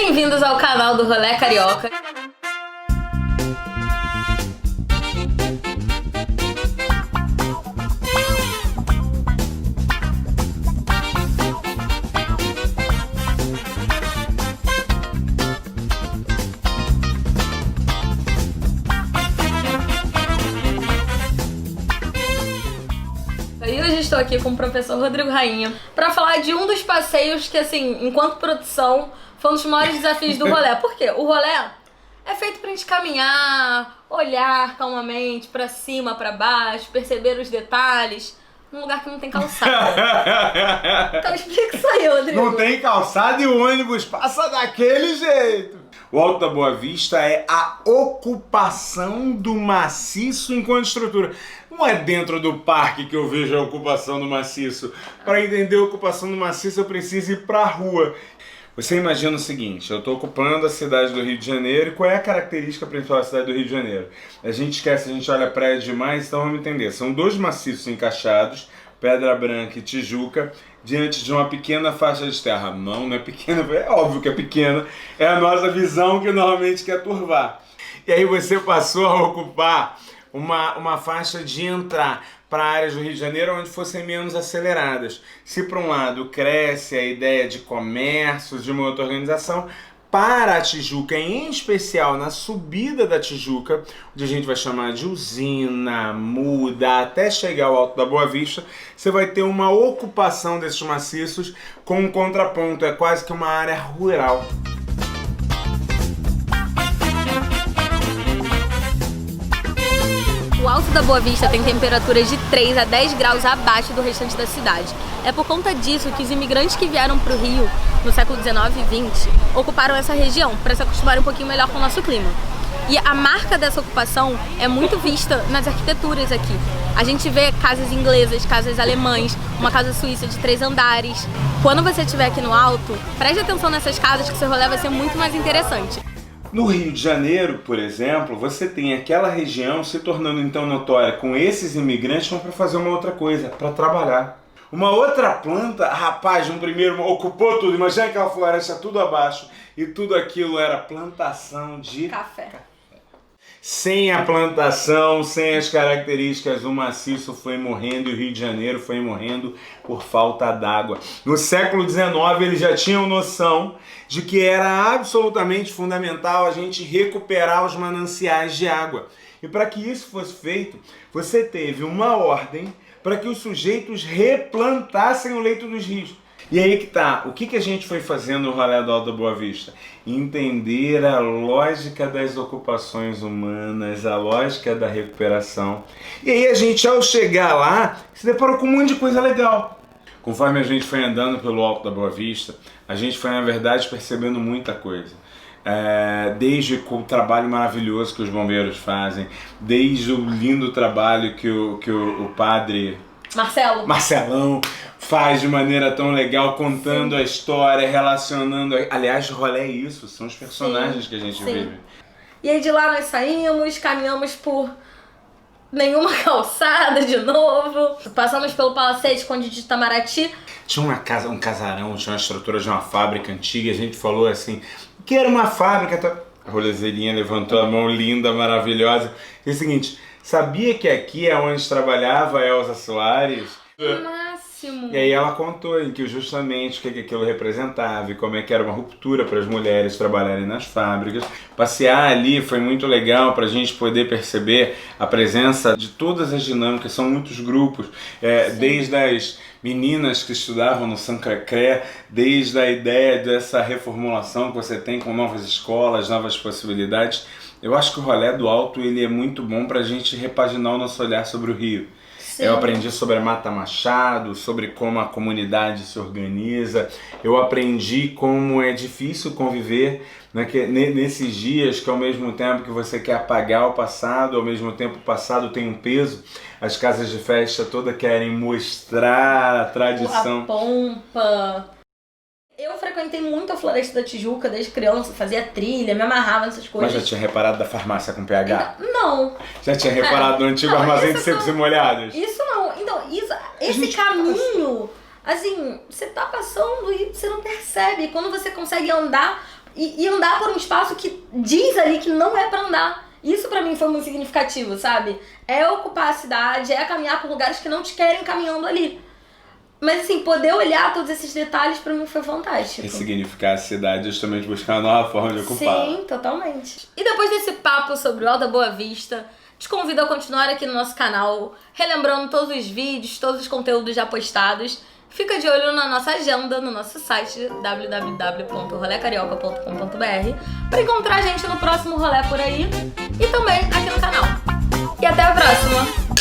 Bem-vindos ao canal do Rolê Carioca. E hoje estou aqui com o professor Rodrigo Rainha para falar de um dos passeios que, assim, enquanto produção, foi um dos maiores desafios do rolê. Por quê? O rolê é feito pra gente caminhar, olhar calmamente pra cima, pra baixo, perceber os detalhes, num lugar que não tem calçada. Então explica isso aí, Rodrigo. Não tem calçada e o ônibus passa daquele jeito. O Alto da Boa Vista é a ocupação do maciço enquanto estrutura. Não é dentro do parque que eu vejo a ocupação do maciço. Para entender a ocupação do maciço, eu preciso ir para a rua. Você imagina o seguinte, eu estou ocupando a cidade do Rio de Janeiro, e qual é a característica principal da cidade do Rio de Janeiro? A gente esquece, a gente olha prédio demais, então vamos entender. São dois maciços encaixados, Pedra Branca e Tijuca, diante de uma pequena faixa de terra. Não é pequena, é óbvio que é pequena, é a nossa visão que normalmente quer turvar. E aí você passou a ocupar uma faixa de entrar para áreas do Rio de Janeiro onde fossem menos aceleradas. Se por um lado cresce a ideia de comércio, de uma outra organização, para a Tijuca, em especial na subida da Tijuca, onde a gente vai chamar de usina, muda, até chegar ao Alto da Boa Vista, você vai ter uma ocupação desses maciços com um contraponto, é quase que uma área rural. O Alto da Boa Vista tem temperaturas de 3 a 10 graus abaixo do restante da cidade. É por conta disso que os imigrantes que vieram para o Rio no século XIX e XX ocuparam essa região para se acostumarem um pouquinho melhor com o nosso clima. E a marca dessa ocupação é muito vista nas arquiteturas aqui. A gente vê casas inglesas, casas alemãs, uma casa suíça de 3 andares. Quando você estiver aqui no alto, preste atenção nessas casas que o seu rolê vai ser muito mais interessante. No Rio de Janeiro, por exemplo, você tem aquela região se tornando então notória com esses imigrantes para fazer uma outra coisa, para trabalhar. Uma outra planta, rapaz, um primeiro ocupou tudo, imagina aquela floresta tudo abaixo e tudo aquilo era plantação de Café. Sem a plantação, sem as características, o maciço foi morrendo e o Rio de Janeiro foi morrendo por falta d'água. No século XIX eles já tinham noção de que era absolutamente fundamental a gente recuperar os mananciais de água. E para que isso fosse feito, você teve uma ordem para que os sujeitos replantassem o leito dos rios. E aí que tá, o que a gente foi fazendo no Rolê do Alto da Boa Vista? Entender a lógica das ocupações humanas, a lógica da recuperação. E aí a gente, ao chegar lá, se deparou com um monte de coisa legal. Conforme a gente foi andando pelo Alto da Boa Vista, a gente foi, na verdade, percebendo muita coisa. Desde o trabalho maravilhoso que os bombeiros fazem, desde o lindo trabalho que o padre Marcelão faz de maneira tão legal, contando a história, relacionando. Aliás, o rolê é isso, são os personagens que a gente vive. E aí de lá nós saímos, caminhamos por nenhuma calçada de novo, passamos pelo Palacete Conde de Itamaraty. Tinha uma casa, um casarão, tinha uma estrutura de uma fábrica antiga, e a gente falou assim, que era uma fábrica. A rolezeirinha levantou a mão linda, maravilhosa. E é o seguinte, sabia que aqui é onde trabalhava a Elza Soares? Máximo! E aí ela contou em que justamente o que aquilo representava e como é que era uma ruptura para as mulheres trabalharem nas fábricas. Passear ali foi muito legal para a gente poder perceber a presença de todas as dinâmicas, são muitos grupos, desde as meninas que estudavam no Sancré, desde a ideia dessa reformulação que você tem com novas escolas, novas possibilidades. Eu acho que o Rolê do Alto ele é muito bom para a gente repaginar o nosso olhar sobre o Rio. Sim. Eu aprendi sobre a Mata Machado, sobre como a comunidade se organiza. Eu aprendi como é difícil conviver nesses dias que ao mesmo tempo que você quer apagar o passado, ao mesmo tempo o passado tem um peso. As casas de festa todas querem mostrar a tradição. A pompa. Eu frequentei muito a Floresta da Tijuca desde criança, fazia trilha, me amarrava nessas coisas. Mas já tinha reparado da farmácia com PH? Não. Já tinha reparado no antigo armazém de secos e molhados? Isso não. Então, esse caminho, assim, você tá passando e você não percebe. Quando você consegue andar e andar por um espaço que diz ali que não é pra andar. Isso pra mim foi muito significativo, sabe? É ocupar a cidade, é caminhar por lugares que não te querem caminhando ali. Mas assim, poder olhar todos esses detalhes pra mim foi fantástico. Ressignificar a cidade, justamente buscar uma nova forma de ocupar. Sim, totalmente. E depois desse papo sobre o Alto da Boa Vista, te convido a continuar aqui no nosso canal, relembrando todos os vídeos, todos os conteúdos já postados. Fica de olho na nossa agenda, no nosso site www.rolecarioca.com.br para encontrar a gente no próximo rolê por aí e também aqui no canal. E até a próxima!